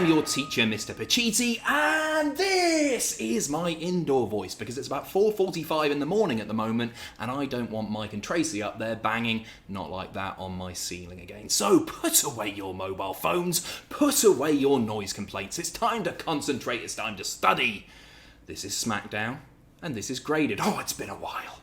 am your teacher, Mr. Pacitti, and this is my indoor voice because it's about 4:45 in the morning at the moment and I don't want Mike and Tracy up there banging not like that on my ceiling again. So put away your mobile phones, put away your noise complaints. It's time to concentrate, it's time to study. This is SmackDown and this is Graded. Oh, it's been a while.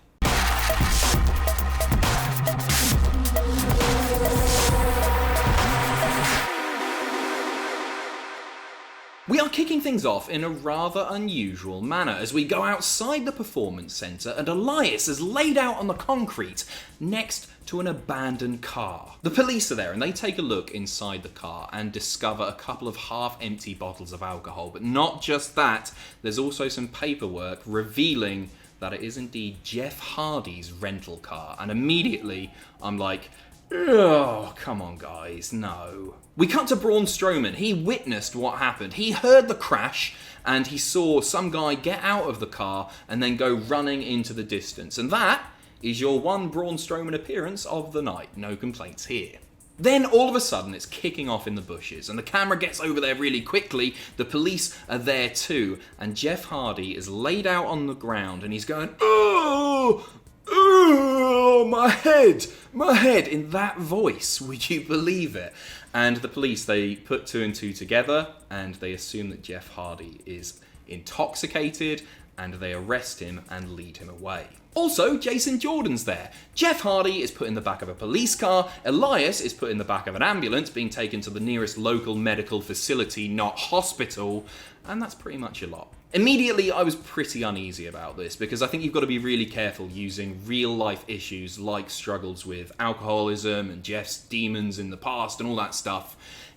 We are kicking things off in a rather unusual manner as we go outside the Performance Centre and Elias is laid out on the concrete next to an abandoned car. The police are there and they take a look inside the car and discover a couple of half-empty bottles of alcohol. But not just that, there's also some paperwork revealing that it is indeed Jeff Hardy's rental car. And immediately I'm like, oh, come on guys, no. We cut to Braun Strowman. He witnessed what happened. He heard the crash and he saw some guy get out of the car and then go running into the distance. And that is your one Braun Strowman appearance of the night. No complaints here. Then all of a sudden it's kicking off in the bushes and the camera gets over there really quickly. The police are there too and Jeff Hardy is laid out on the ground and he's going, oh, my head, in that voice, would you believe it? And the police, they put two and two together and they assume that Jeff Hardy is intoxicated and they arrest him and lead him away. Also, Jason Jordan's there. Jeff Hardy is put in the back of a police car, Elias is put in the back of an ambulance being taken to the nearest local medical facility, not hospital, and that's pretty much a lot. Immediately, I was pretty uneasy about this because I think you've got to be really careful using real-life issues like struggles with alcoholism and Jeff's demons in the past and all that stuff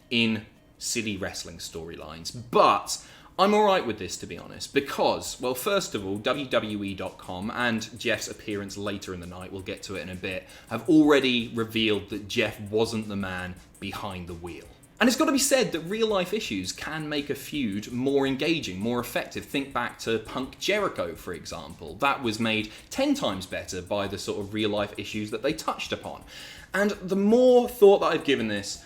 in silly wrestling storylines. But I'm alright with this, to be honest, because, well, first of all, WWE.com and Jeff's appearance later in the night, we'll get to it in a bit, have already revealed that Jeff wasn't the man behind the wheel. And it's got to be said that real-life issues can make a feud more engaging, more effective. Think back to Punk Jericho, for example. That was made 10 times better by the sort of real-life issues that they touched upon. And the more thought that I've given this,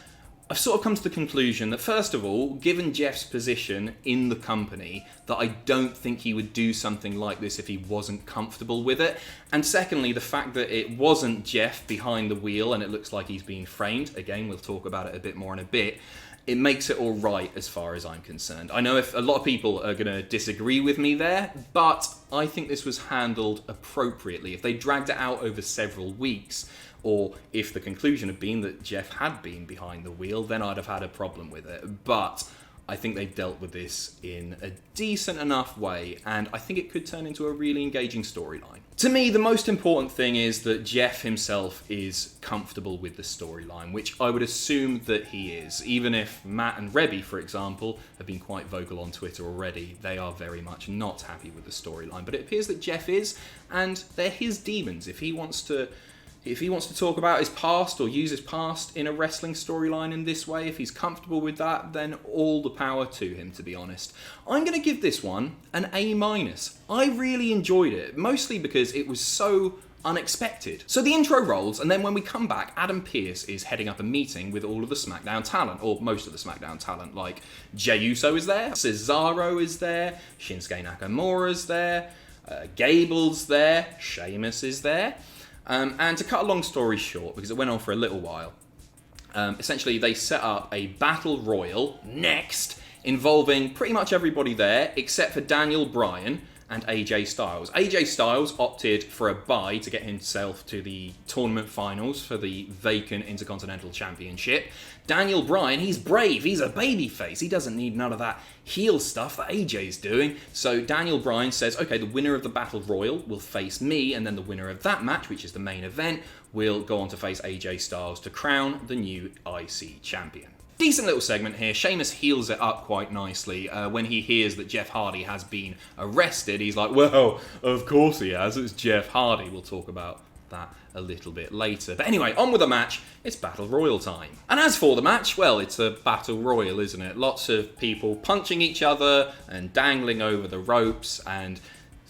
I've sort of come to the conclusion that, first of all, given Jeff's position in the company, that I don't think he would do something like this if he wasn't comfortable with it. And secondly, the fact that it wasn't Jeff behind the wheel and it looks like he's been framed, again, we'll talk about it a bit more in a bit, it makes it all right as far as I'm concerned. I know if a lot of people are going to disagree with me there, but I think this was handled appropriately. If they dragged it out over several weeks, or if the conclusion had been that Jeff had been behind the wheel, then I'd have had a problem with it. But I think they've dealt with this in a decent enough way, and I think it could turn into a really engaging storyline. To me, the most important thing is that Jeff himself is comfortable with the storyline, which I would assume that he is. Even if Matt and Rebby, for example, have been quite vocal on Twitter already, they are very much not happy with the storyline. But it appears that Jeff is, and they're his demons. If he wants to talk about his past or use his past in a wrestling storyline in this way, if he's comfortable with that, then all the power to him, to be honest. I'm going to give this one an A-. I really enjoyed it, mostly because it was so unexpected. So the intro rolls, and then when we come back, Adam Pearce is heading up a meeting with all of the SmackDown talent, or most of the SmackDown talent, like Jey Uso is there, Cesaro is there, Shinsuke Nakamura's there, Gable's there, Sheamus is there. And to cut a long story short, because it went on for a little while, essentially they set up a battle royal next involving pretty much everybody there except for Daniel Bryan and AJ Styles. AJ Styles opted for a bye to get himself to the tournament finals for the vacant Intercontinental Championship. Daniel Bryan, he's brave, he's a babyface, he doesn't need none of that heel stuff that AJ's doing. So Daniel Bryan says, okay, the winner of the Battle Royal will face me, and then the winner of that match, which is the main event, will go on to face AJ Styles to crown the new IC champion. Decent little segment here. Sheamus heals it up quite nicely. When he hears that Jeff Hardy has been arrested, he's like, well, of course he has. It's Jeff Hardy. We'll talk about that a little bit later. But anyway, on with the match. It's Battle Royal time. And as for the match, well, it's a Battle Royal, isn't it? Lots of people punching each other and dangling over the ropes and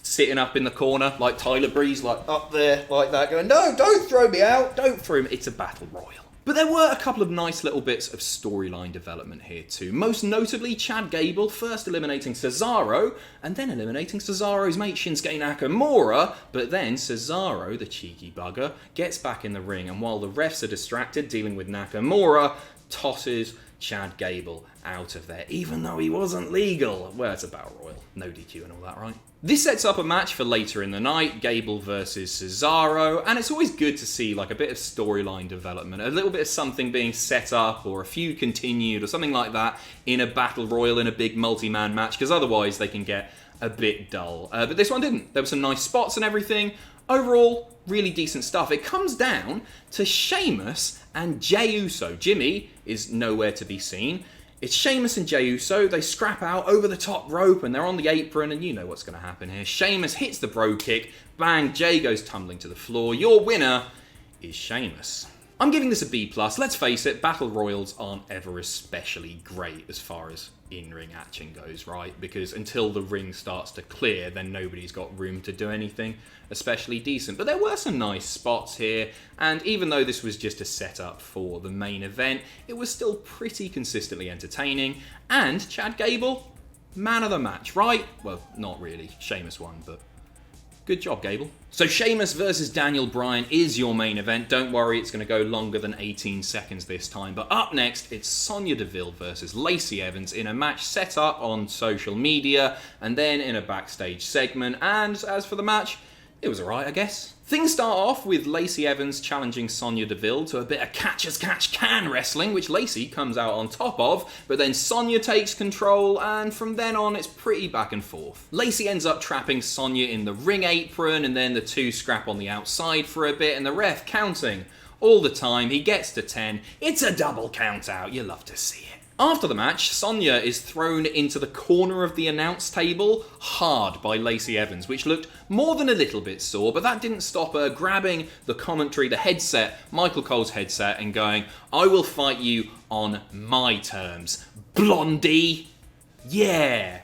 sitting up in the corner like Tyler Breeze, like up there like that, going, no, don't throw me out. Don't throw me. It's a Battle Royal. But there were a couple of nice little bits of storyline development here too. Most notably, Chad Gable first eliminating Cesaro, and then eliminating Cesaro's mate Shinsuke Nakamura, but then Cesaro, the cheeky bugger, gets back in the ring, and while the refs are distracted dealing with Nakamura, tosses Chad Gable out of there, even though he wasn't legal. Well, it's a battle royal, no DQ and all that, right? This sets up a match for later in the night, Gable versus Cesaro, and it's always good to see like a bit of storyline development, a little bit of something being set up, or a feud continued, or something like that in a battle royal, in a big multi-man match, because otherwise they can get a bit dull. But this one didn't. There were some nice spots and everything. Overall, really decent stuff. It comes down to Sheamus and Jey Uso. Jimmy is nowhere to be seen. It's Sheamus and Jey Uso. They scrap out over the top rope and they're on the apron, and you know what's going to happen here. Sheamus hits the bro kick. Bang, Jey goes tumbling to the floor. Your winner is Sheamus. I'm giving this a B+. Let's face it, battle royals aren't ever especially great as far as in-ring action goes, right? Because until the ring starts to clear, then nobody's got room to do anything especially decent. But there were some nice spots here, and even though this was just a setup for the main event, it was still pretty consistently entertaining. And Chad Gable, man of the match, right? Well, not really. Sheamus won, but good job, Gable. So Sheamus versus Daniel Bryan is your main event. Don't worry, it's going to go longer than 18 seconds this time. But up next, it's Sonya Deville versus Lacey Evans in a match set up on social media and then in a backstage segment. And as for the match, it was alright, I guess. Things start off with Lacey Evans challenging Sonya Deville to a bit of catch-as-catch-can wrestling, which Lacey comes out on top of, but then Sonya takes control, and from then on it's pretty back and forth. Lacey ends up trapping Sonya in the ring apron, and then the two scrap on the outside for a bit, and the ref counting all the time. He gets to 10. It's a double count out. You love to see it. After the match, Sonya is thrown into the corner of the announce table hard by Lacey Evans, which looked more than a little bit sore, but that didn't stop her grabbing the commentary, the headset, Michael Cole's headset, and going, "I will fight you on my terms, blondie." Yeah.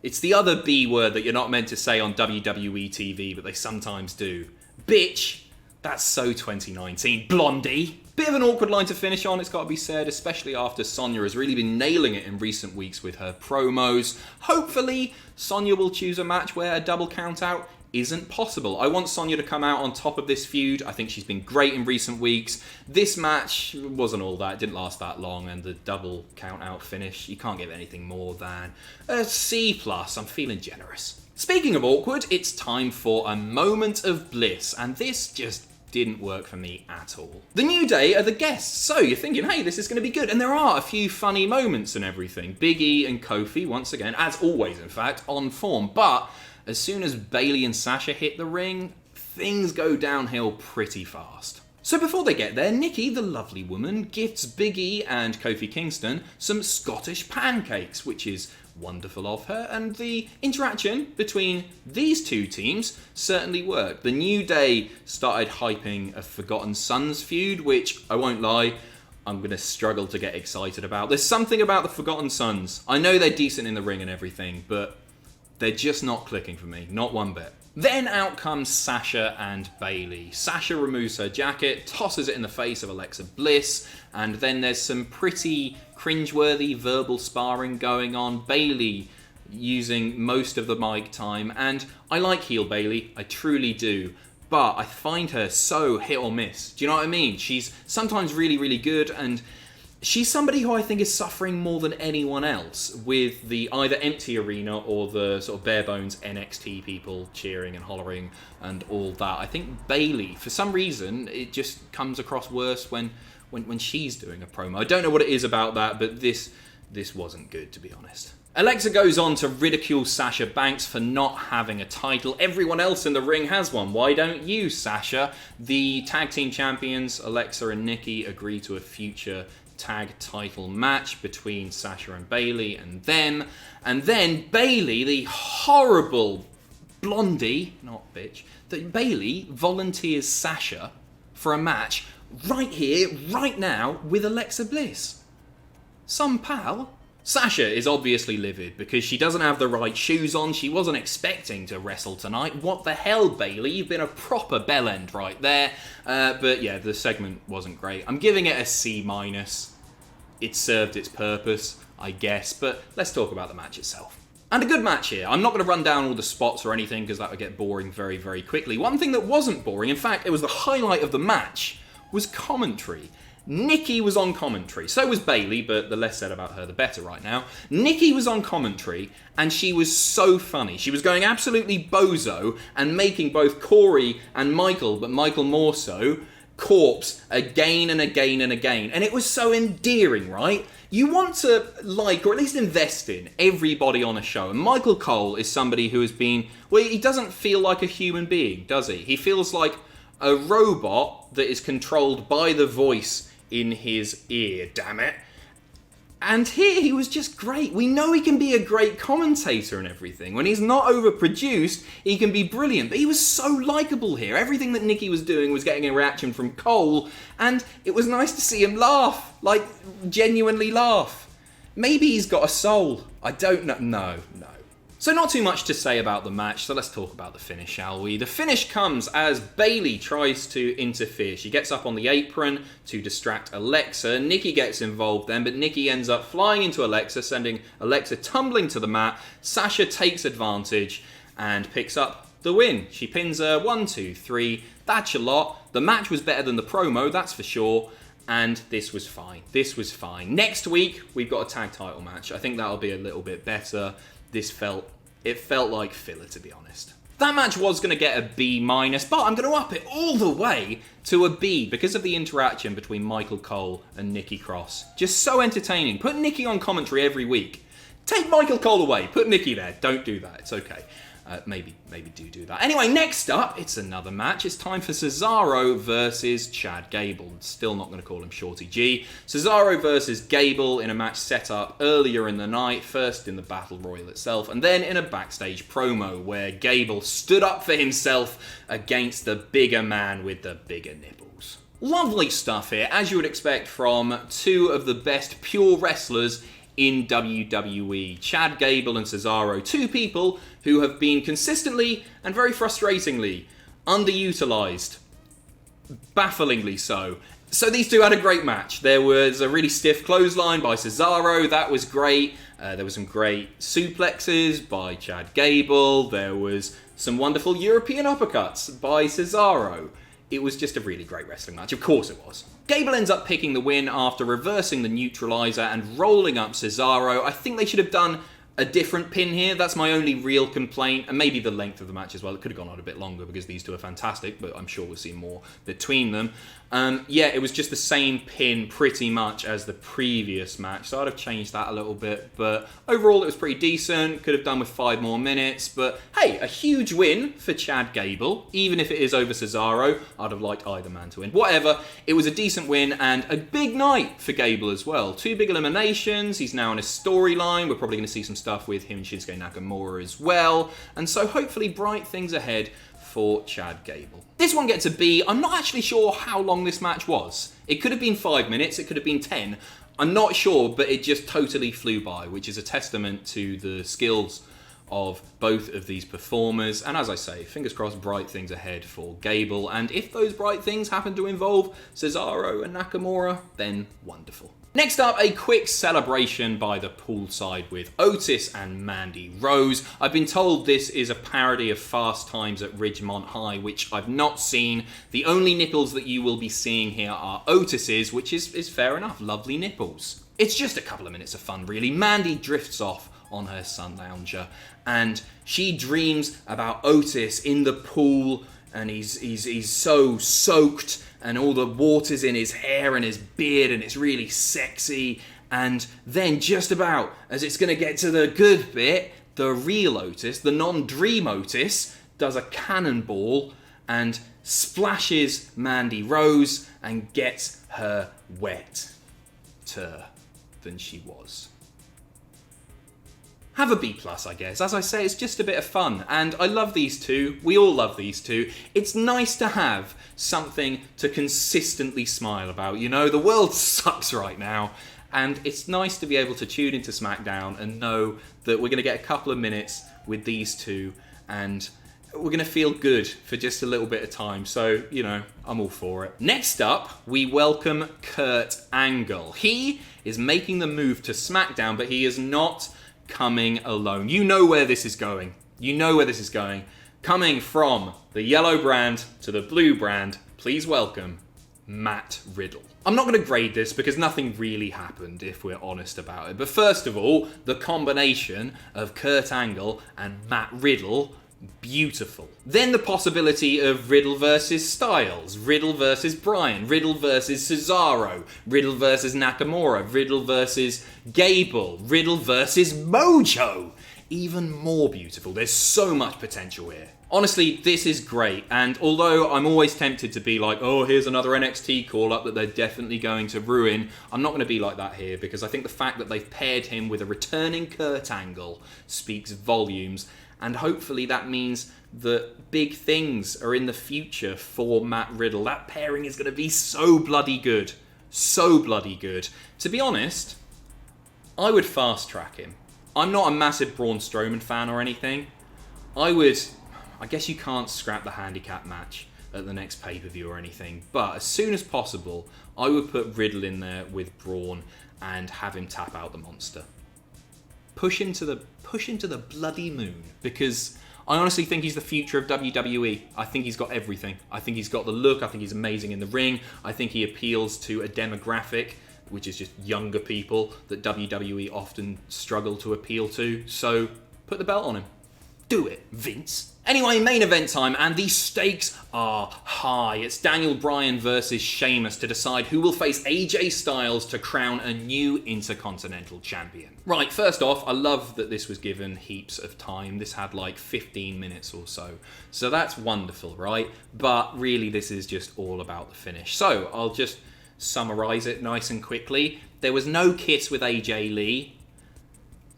It's the other B word that you're not meant to say on WWE TV, but they sometimes do. Bitch. That's so 2019. Blondie. Bit of an awkward line to finish on, it's got to be said, especially after Sonya has really been nailing it in recent weeks with her promos. Hopefully, Sonya will choose a match where a double count out isn't possible. I want Sonya to come out on top of this feud. I think she's been great in recent weeks. This match wasn't all that, it didn't last that long, and the double count out finish, you can't give anything more than a C+. I'm feeling generous. Speaking of awkward, it's time for a moment of bliss, and this just didn't work for me at all. The New Day are the guests, so you're thinking, hey, this is going to be good. And there are a few funny moments and everything. Big E and Kofi, once again, as always in fact, on form. But as soon as Bayley and Sasha hit the ring, things go downhill pretty fast. So before they get there, Nikki, the lovely woman, gifts Big E and Kofi Kingston some Scottish pancakes, which is wonderful of her, and the interaction between these two teams certainly worked. The New Day started hyping a Forgotten Sons feud, which, I won't lie, I'm going to struggle to get excited about. There's something about the Forgotten Sons. I know they're decent in the ring and everything, but they're just not clicking for me, not one bit. Then out comes Sasha and Bayley. Sasha removes her jacket, tosses it in the face of Alexa Bliss, and then there's some pretty cringeworthy verbal sparring going on. Bayley using most of the mic time, and I like heel Bayley, I truly do, but I find her so hit or miss. Do you know what I mean? She's sometimes really, really good, and she's somebody who I think is suffering more than anyone else with the either empty arena or the sort of bare bones NXT people cheering and hollering and all that. I think Bayley, for some reason, it just comes across worse when she's doing a promo. I don't know what it is about that, but this wasn't good, to be honest. Alexa goes on to ridicule Sasha Banks for not having a title. Everyone else in the ring has one. Why don't you, Sasha? The tag team champions, Alexa and Nikki, agree to a future tag title match between Sasha and Bayley and them. And then Bayley, the horrible blondie, not bitch, that Bayley volunteers Sasha for a match right here, right now, with Alexa Bliss. Some pal Sasha is obviously livid because she doesn't have the right shoes on. She wasn't expecting to wrestle tonight. What the hell, Bayley? You've been a proper bellend right there. But yeah, the segment wasn't great. I'm giving it a C-. It served its purpose, I guess. But let's talk about the match itself. And a good match here. I'm not going to run down all the spots or anything because that would get boring very, very quickly. One thing that wasn't boring, in fact, it was the highlight of the match, was commentary. Nikki was on commentary. So was Bayley, but the less said about her, the better right now. Nikki was on commentary, and she was so funny. She was going absolutely bozo and making both Corey and Michael, but Michael more so, corpse again and again and again. And it was so endearing, right? You want to like, or at least invest in, everybody on a show. And Michael Cole is somebody who has been, well, he doesn't feel like a human being, does he? He feels like a robot that is controlled by the voice in his ear, damn it. And here he was just great. We know he can be a great commentator and everything. When he's not overproduced, he can be brilliant. But he was so likeable here. Everything that Nikki was doing was getting a reaction from Cole, and it was nice to see him laugh. Like, genuinely laugh. Maybe he's got a soul. I don't know. No. So not too much to say about the match, so let's talk about the finish, shall we? The finish comes as Bayley tries to interfere. She gets up on the apron to distract Alexa. Nikki gets involved then, but Nikki ends up flying into Alexa, sending Alexa tumbling to the mat. Sasha takes advantage and picks up the win. She pins her 1, 2, 3. That's a lot. The match was better than the promo, that's for sure. And this was fine. Next week, we've got a tag title match. I think that'll be a little bit better. It felt like filler, to be honest. That match was going to get a B-, but I'm going to up it all the way to a B because of the interaction between Michael Cole and Nikki Cross. Just so entertaining. Put Nikki on commentary every week. Take Michael Cole away. Put Nikki there. Don't do that. It's okay. Maybe do that. Anyway, next up, it's another match. It's time for Cesaro versus Chad Gable. Still not going to call him Shorty G. Cesaro versus Gable in a match set up earlier in the night, first in the Battle Royal itself, and then in a backstage promo where Gable stood up for himself against the bigger man with the bigger nipples. Lovely stuff here, as you would expect from two of the best pure wrestlers in WWE. Chad Gable and Cesaro, two people who have been consistently and very frustratingly underutilized. Bafflingly so. So these two had a great match. There was a really stiff clothesline by Cesaro, that was great. There were some great suplexes by Chad Gable. There was some wonderful European uppercuts by Cesaro. It was just a really great wrestling match. Of course it was. Gable ends up picking the win after reversing the neutralizer and rolling up Cesaro. I think they should have done a different pin here. That's my only real complaint. And maybe the length of the match as well. It could have gone on a bit longer because these two are fantastic, but I'm sure we'll see more between them. Yeah, it was just the same pin pretty much as the previous match, so I'd have changed that a little bit. But overall, it was pretty decent. Could have done with 5 more minutes. But hey, a huge win for Chad Gable. Even if it is over Cesaro, I'd have liked either man to win. Whatever, it was a decent win and a big night for Gable as well. 2 big eliminations. He's now in a storyline. We're probably going to see some stuff with him and Shinsuke Nakamura as well. And so hopefully bright things ahead for Chad Gable. This one gets a B. I'm not actually sure how long this match was. It could have been 5 minutes, it could have been 10. I'm not sure, but it just totally flew by, which is a testament to the skills of both of these performers. And as I say, fingers crossed, bright things ahead for Gable. And if those bright things happen to involve Cesaro and Nakamura, then wonderful. Next up, a quick celebration by the poolside with Otis and Mandy Rose. I've been told this is a parody of Fast Times at Ridgemont High, which I've not seen. The only nipples that you will be seeing here are Otis's, which is fair enough, lovely nipples. It's just a couple of minutes of fun, really. Mandy drifts off on her sun lounger, and she dreams about Otis in the pool, and he's so soaked, and all the water's in his hair and his beard, and it's really sexy. And then just about as it's going to get to the good bit, the real Otis, the non-dream Otis, does a cannonball and splashes Mandy Rose and gets her wetter than she was. Have a B+, I guess. As I say, it's just a bit of fun. And I love these two. We all love these two. It's nice to have something to consistently smile about. You know, the world sucks right now. And it's nice to be able to tune into SmackDown and know that we're going to get a couple of minutes with these two, and we're going to feel good for just a little bit of time. So, you know, I'm all for it. Next up, we welcome Kurt Angle. He is making the move to SmackDown, but he is not coming alone. You know where this is going. You know where this is going. Coming from the yellow brand to the blue brand, please welcome Matt Riddle. I'm not going to grade this because nothing really happened, if we're honest about it. But first of all, the combination of Kurt Angle and Matt Riddle, beautiful. Then the possibility of Riddle versus Styles, Riddle versus Bryan, Riddle versus Cesaro, Riddle versus Nakamura, Riddle versus Gable, Riddle versus Mojo. Even more beautiful. There's so much potential here. Honestly, this is great, and although I'm always tempted to be like, oh, here's another NXT call-up that they're definitely going to ruin, I'm not going to be like that here, because I think the fact that they've paired him with a returning Kurt Angle speaks volumes, and hopefully that means that big things are in the future for Matt Riddle. That pairing is going to be so bloody good. So bloody good. To be honest, I would fast-track him. I'm not a massive Braun Strowman fan or anything. I guess you can't scrap the handicap match at the next pay-per-view or anything, but as soon as possible, I would put Riddle in there with Braun and have him tap out the monster. Push into the bloody moon, because I honestly think he's the future of WWE. I think he's got everything. I think he's got the look. I think he's amazing in the ring. I think he appeals to a demographic which is just younger people that WWE often struggle to appeal to. So put the belt on him. Do it, Vince. Anyway, main event time, and the stakes are high. It's Daniel Bryan versus Sheamus to decide who will face AJ Styles to crown a new Intercontinental Champion. Right, first off, I love that this was given heaps of time. This had like 15 minutes or so. So that's wonderful, right? But really, this is just all about the finish. So I'll just summarize it nice and quickly. There was no kiss with AJ Lee.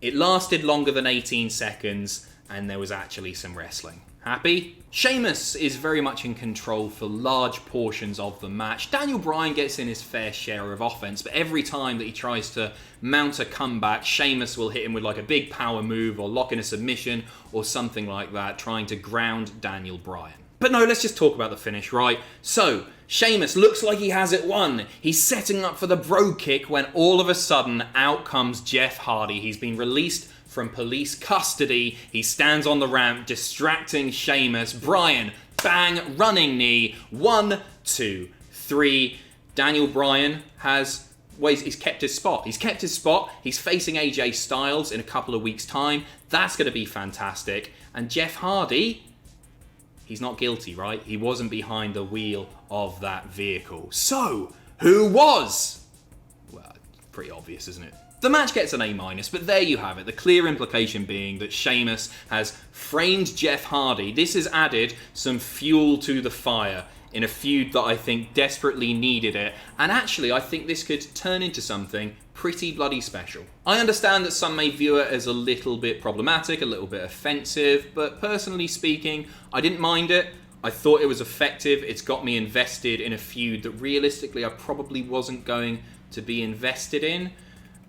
It lasted longer than 18 seconds. And there was actually some wrestling. Happy? Sheamus is very much in control for large portions of the match. Daniel Bryan gets in his fair share of offense, but every time that he tries to mount a comeback, Sheamus will hit him with like a big power move or lock in a submission or something like that, trying to ground Daniel Bryan. But no, let's just talk about the finish, right? So, Sheamus looks like he has it won. He's setting up for the bro kick when all of a sudden out comes Jeff Hardy. He's been released from police custody. He stands on the ramp, distracting Sheamus. Bryan, bang, running knee. 1, 2, 3. Daniel Bryan he's kept his spot. He's kept his spot. He's facing AJ Styles in a couple of weeks' time. That's going to be fantastic. And Jeff Hardy, he's not guilty, right? He wasn't behind the wheel of that vehicle. So, who was? Well, pretty obvious, isn't it? The match gets an A-, but there you have it. The clear implication being that Sheamus has framed Jeff Hardy. This has added some fuel to the fire in a feud that I think desperately needed it. And actually, I think this could turn into something pretty bloody special. I understand that some may view it as a little bit problematic, a little bit offensive, but personally speaking, I didn't mind it. I thought it was effective. It's got me invested in a feud that realistically I probably wasn't going to be invested in.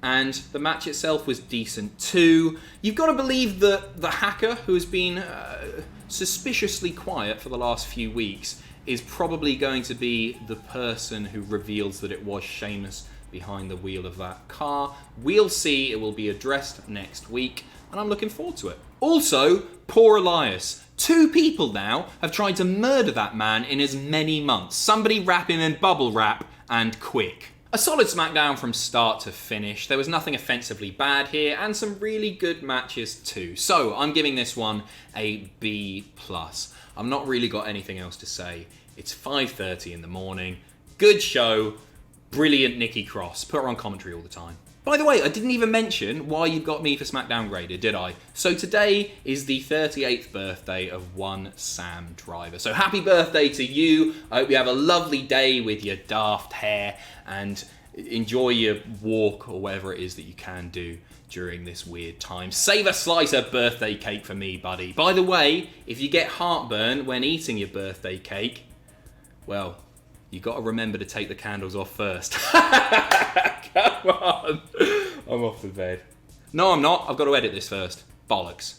And the match itself was decent too. You've got to believe that the hacker, who has been suspiciously quiet for the last few weeks, is probably going to be the person who reveals that it was Sheamus behind the wheel of that car. We'll see. It will be addressed next week, and I'm looking forward to it. Also, poor Elias. 2 people now have tried to murder that man in as many months. Somebody wrap him in bubble wrap, and quick. A solid SmackDown from start to finish. There was nothing offensively bad here, and some really good matches too. So I'm giving this one a B+. I've not really got anything else to say. It's 5:30 in the morning. Good show. Brilliant Nikki Cross. Put her on commentary all the time. By the way, I didn't even mention why you got me for SmackDown Graded, did I? So today is the 38th birthday of one Sam Driver. So happy birthday to you. I hope you have a lovely day with your daft hair and enjoy your walk or whatever it is that you can do during this weird time. Save a slice of birthday cake for me, buddy. By the way, if you get heartburn when eating your birthday cake, well, you got to remember to take the candles off first. Come on. I'm off the bed. No, I'm not. I've got to edit this first. Bollocks.